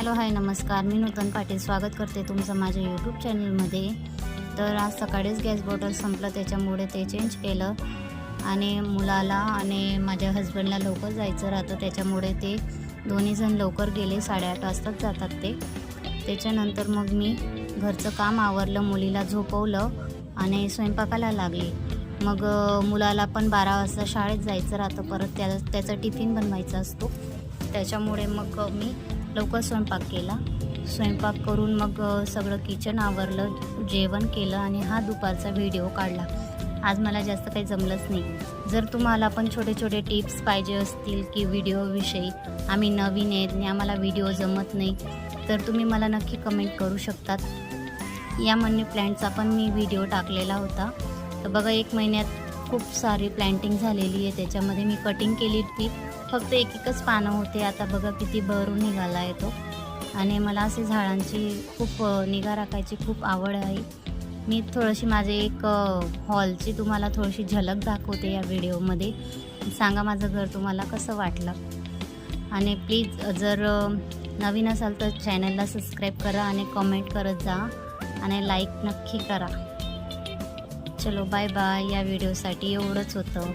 Hello hi नमस्कार, मी नूतन पाटील स्वागत करते तुमचं माझ्या यूट्यूब चॅनलमध्ये। तर आज सकाळीच गॅस बॉटल संपलं, त्याच्यामुळे ते चेंज केलं आणि मुलाला आणि माझ्या हस्बंडला लवकर जायचं राहतं, त्याच्यामुळे ते दोन्ही जण लवकर गेले, 8:30 वाजताच जातात ते। त्याच्यानंतर मग मी घरचं काम आवरलं, मुलीला झोपवलं आणि स्वयंपाकाला लागले। मग मुलाला पण 12 वाजता शाळेत जायचं राहतं, परत त्याचा टिफिन बनवायचा असतो, त्याच्यामुळे मग मी लवकर स्वयंपाक केला। स्वयंपाक करून मग सगळं किचन आवरलं, जेवण केलं आणि हा दुपारचा व्हिडिओ काढला। आज मला जास्त काही जमलंच नाही। जर तुम्हाला पण छोटे छोटे टिप्स पाहिजे असतील की व्हिडिओविषयी, आम्ही नवीन आहेत आणि आम्हाला व्हिडिओ जमत नाही, तर तुम्ही मला नक्की कमेंट करू शकतात। या मनी प्लॅन्टचा पण मी व्हिडिओ टाकलेला होता, तर बघा 1 महिन्यात खूप सारी प्लॅन्टिंग झालेली आहे। त्याच्यामध्ये मी कटिंग केली होती, फक्त एकच पानं होते, आता बघा किती भरून निघाला आहे तो। आणि मला असे झाडांची खूप निगा राखायची खूप आवड आहे। मी थोडीशी माझे एक हॉलची तुम्हाला थोडीशी झलक दाखवते या व्हिडिओमध्ये। सांगा माझं घर तुम्हाला कसं वाटलं, आणि प्लीज जर नवीन असाल तर चॅनलला सबस्क्राईब करा आणि कमेंट करत जा आणि लाईक नक्की करा। चलो बाय बाय। या व्हिडिओसाठी एवढंच होतं।